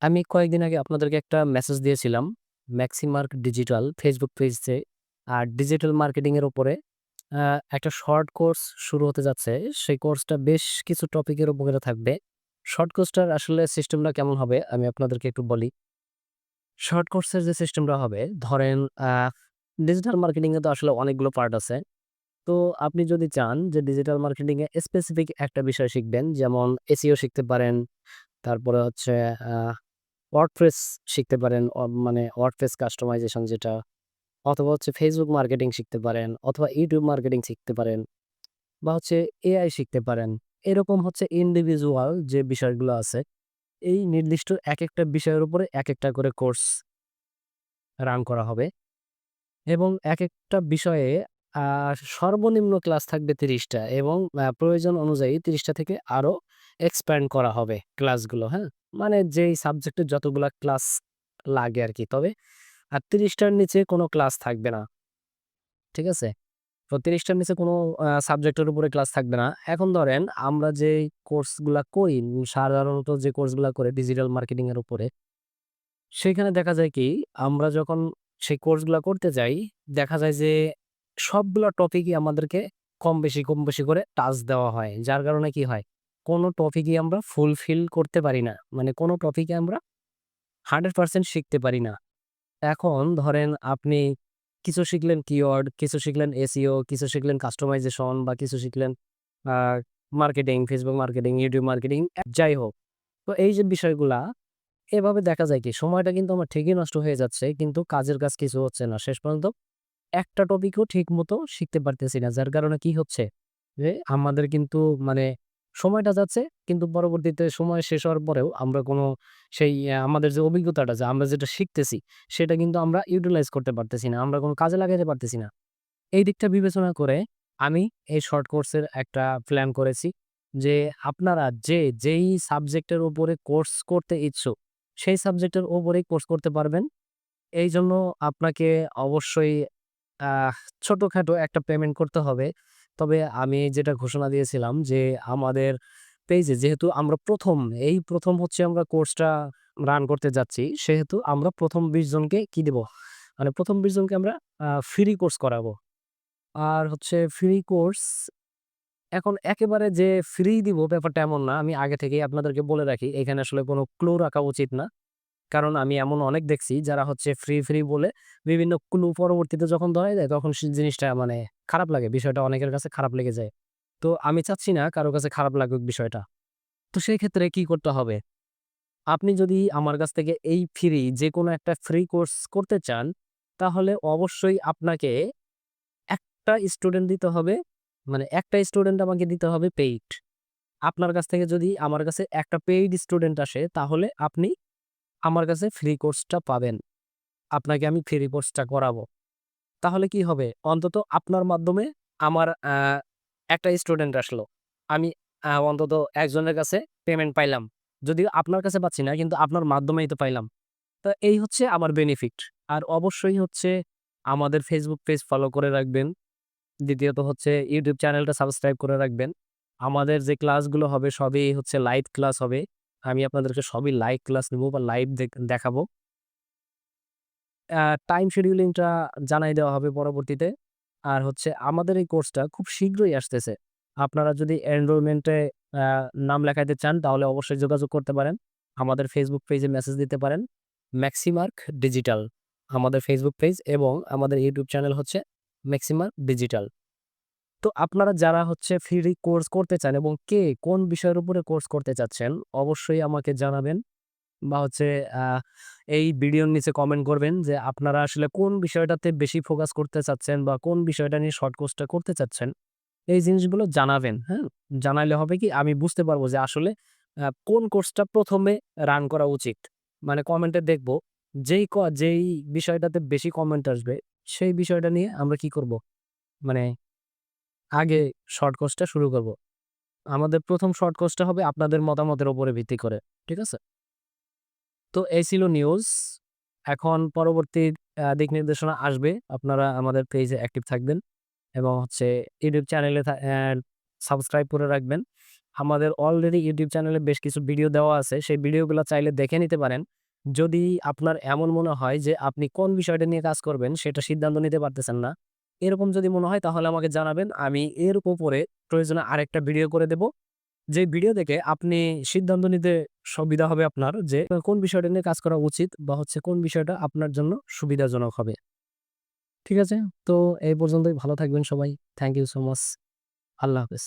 আমি কয়েকদিন আগে আপনাদেরকে একটা মেসেজ দিয়েছিলাম। ম্যাক্সিমার্ক ডিজিটাল ফেসবুক পেজে আর ডিজিটাল মার্কেটিং এর উপরে আ একটা শর্ট কোর্স শুরু হতে যাচ্ছে। সেই কোর্সটা বেশ কিছু টপিকের উপরে থাকবে। শর্ট কোর্সটার আসলে সিস্টেমটা কেমন হবে আমি আপনাদেরকে একটু বলি। শর্ট কোর্সের যে সিস্টেমটা হবে ধরেন আ ডিজিটাল মার্কেটিং এ তো আসলে অনেকগুলো পার্ট আছে। তো আপনি যদি চান যে ডিজিটাল মার্কেটিং এ স্পেসিফিক একটা বিষয় শিখবেন যেমন এসইও শিখতে পারেন। তারপরে হচ্ছে আ ওয়ার্ডপ্রেস শিখতে পারেন। মানে ওয়ার্ডপ্রেস কাস্টমাইজেশন যেটা অথবা হচ্ছে Facebook মার্কেটিং শিখতে পারেন অথবা YouTube মার্কেটিং শিখতে পারেন বা হচ্ছে AI শিখতে পারেন। এরকম হচ্ছে ইন্ডিভিজুয়াল যে বিষয়গুলো আছে, এই নির্দিষ্ট একেকটা বিষয়ের উপরে একেকটা করে কোর্স রান করা হবে এবং একেকটা বিষয়ে আ সর্বনিম্ন ক্লাস থাকবে ৩০ টা এবং প্রয়োজন অনুযায়ী ৩০ টা থেকে আরো এক্সপ্যান্ড করা হবে ক্লাসগুলো, হ্যাঁ? মানে যেই সাবজেক্টের যতগুলা ক্লাস লাগে আরকি। তবে ৩০ টার নিচে কোনো ক্লাস থাকবে না। ঠিক আছে? তো ৩০ টার নিচে কোনো সাবজেক্টের উপরে ক্লাস থাকবে না। এখন ধরেন আমরা যেই কোর্সগুলা করি, সাধারণত যে কোর্সগুলা করে ডিজিটাল মার্কেটিং এর উপরে, সেখানে দেখা যায় কি আমরা যখন সেই কোর্সগুলা করতে যাই, দেখা যায় যে সবগুলা টপিকই আমাদেরকে কম বেশি করে টাচ দেওয়া হয়। যার কারণে কি হয়? কোনো টপিকই আমরা ফুলফিল করতে পারি না। মানে কোনো টপিকে আমরা 100% শিখতে পারি না। এখন ধরেন আপনি কিছু শিখলেন কিওয়ার্ড, কিছু শিখলেন এসইও, কিছু শিখলেন কাস্টমাইজেশন বা কিছু শিখলেন আ marketing, Facebook marketing, YouTube marketing যাই হোক। তো এই যে বিষয়গুলা এভাবে দেখা যায় কি সময়টা কিন্তু আমার ঠিকই নষ্ট হয়ে যাচ্ছে কিন্তু কাজের কাজ কিছু হচ্ছে না। শেষ পর্যন্ত একটা টপিকও ঠিকমতো শিখতে পারতেছি না। যার কারণে কি হচ্ছে? যে আমাদের কিন্তু মানে সময়টা যাচ্ছে কিন্তু পরবর্তীতে সময় শেষ হওয়ার পরেও আমরা কোনো সেই আমাদের যে অভিজ্ঞতাটা যে আমরা যেটা শিখতেছি সেটা কিন্তু আমরা ইউটিলাইজ করতে পারতেছি না। আমরা কোনো কাজে লাগাইতে পারতেছি না। এই দিকটা বিবেচনা করে আমি এই শর্ট কোর্সের একটা প্ল্যান করেছি যে আপনারা যেই সাবজেক্টের উপরে কোর্স করতে ইচ্ছুক সেই সাবজেক্টের উপরেই কোর্স করতে পারবেন। এইজন্য আপনাকে অবশ্যই আহ ছোটখাটো একটা পেমেন্ট করতে হবে। তবে আমি যেটা ঘোষণা দিয়েছিলাম যে, আমাদের পেইজে যেহেতু আমরা ১ম হচ্ছে আমরা কোর্সটা রান করতে যাচ্ছি, সেহেতু আমরা ১ম ২০ জনকে কি দিব? মানে ১ম ২০ জনকে আমরা ফ্রি কোর্স করাবো। আর হচ্ছে ফ্রি কোর্স এখন একেবারে যে ফ্রি দিব ব্যাপারটা এমন না। আমি আগে থেকেই আপনাদেরকে বলে রাখি, এখানে আসলে কোনো ক্লু রাখা উচিত না। কারণ আমি এমন অনেক দেখছি যারা হচ্ছে ফ্রি বলে বিভিন্ন ক্লু পরবর্তীতে যখন ধরা যায় তখন সে জিনিসটা মানে খারাপ লাগে। বিষয়টা অনেকের কাছে খারাপ লেগে যায়। তো আমি চাচ্ছি না কারো কাছে খারাপ লাগুক বিষয়টা। তো সেই ক্ষেত্রে কি করতে হবে? আপনি যদি আমার কাছ থেকে এই যেকোনো একটা ফ্রি কোর্স করতে চান, তাহলে অবশ্যই আপনাকে একটা স্টুডেন্ট দিতে হবে। মানে একটা স্টুডেন্ট আমাকে দিতে হবে পেইড। আপনার কাছ থেকে যদি আমার কাছে একটা পেইড স্টুডেন্ট আসে তাহলে আপনি আমার কাছে ফ্রি কোর্সটা পাবেন। আপনাকে আমি ফ্রি কোর্সটা করাবো। তাহলে কি হবে? অন্তত আপনার মাধ্যমে আমার একটা স্টুডেন্ট আসলো। আমি অন্তত একজনের কাছে পেমেন্ট পাইলাম। যদিও আপনার কাছে পাচ্ছি না কিন্তু আপনার মাধ্যমেই তো পাইলাম। তো এই হচ্ছে আমার বেনিফিট। আর অবশ্যই হচ্ছে আমাদের Facebook পেজ ফলো করে রাখবেন। দ্বিতীয়ত হচ্ছে YouTube চ্যানেলটা সাবস্ক্রাইব করে রাখবেন। আমাদের যে ক্লাসগুলো হবে সবই হচ্ছে লাইভ ক্লাস হবে। আমি আপনাদেরকে সবই লাইভ ক্লাস নিবো বা লাইভ দেখাবো। আ টাইম শিডিউলিংটা জানাই দেওয়া হবে পরবর্তীতে। আর হচ্ছে আমাদের এই কোর্সটা খুব শীঘ্রই আসতেছে। আপনারা যদি এনরোলমেন্টে আ নাম লেখাইতে চান তাহলে অবশ্যই যোগাযোগ করতে পারেন। আমাদের Facebook পেজে মেসেজ দিতে পারেন। ম্যাক্সিমার্ক ডিজিটাল আমাদের Facebook পেজ এবং আমাদের YouTube চ্যানেল হচ্ছে ম্যাক্সিমার্ক ডিজিটাল। তো আপনারা যারা হচ্ছে ফ্রি কোর্স করতে চান এবং কোন বিষয়ের উপরে কোর্স করতে চাচ্ছেন অবশ্যই আমাকে জানাবেন। বা হচ্ছে আ এই ভিডিওর নিচে কমেন্ট করবেন যে আপনারা আসলে কোন বিষয়টাতে বেশি ফোকাস করতে চাচ্ছেন বা কোন বিষয়টা নিয়ে শর্ট কোর্সটা করতে চাচ্ছেন। এই জিনিসগুলো জানাবেন, হ্যাঁ? জানাইলে হবে কি আমি বুঝতে পারবো যে আসলে কোন কোর্সটা ১ম এ রান করা উচিত। মানে কমেন্টে দেখব যেই বিষয়টাতে বেশি কমেন্ট আসবে সেই বিষয়টা নিয়ে আমরা কি করব? মানে আগে শর্ট কোর্সটা শুরু করব। আমাদের ১ম শর্ট কোর্সটা হবে আপনাদের মতামতের উপরে ভিত্তি করে। ঠিক আছে? তো এই ছিল নিউজ। এখন পরবর্তী দিক নির্দেশনা আসবে। আপনারা আমাদের পেজে অ্যাক্টিভ থাকবেন এবং হচ্ছে ইউটিউব চ্যানেলে সাবস্ক্রাইব করে রাখবেন। আমাদের অলরেডি ইউটিউব চ্যানেলে বেশ কিছু ভিডিও দেওয়া আছে। সেই ভিডিওগুলা চাইলে দেখে নিতে পারেন। যদি আপনার এমন মনে হয় যে আপনি কোন বিষয়টা নিয়ে কাজ করবেন সেটা সিদ্ধান্ত নিতে পারতেছেন না, এরকম যদি মনে হয় তাহলে আমাকে জানাবেন। আমি এর উপরে প্রয়োজনে আরেকটা ভিডিও করে দেব। যে ভিডিও দেখে আপনি সিদ্ধান্ত নিতে সুবিধা হবে আপনার যে কোন বিষয়টা নিয়ে কাজ করা উচিত বা হচ্ছে কোন বিষয়টা আপনার জন্য সুবিধাজনক হবে। ঠিক আছে? তো এই পর্যন্তই। ভালো থাকবেন সবাই। Thank you so much. আল্লাহ হাফেজ।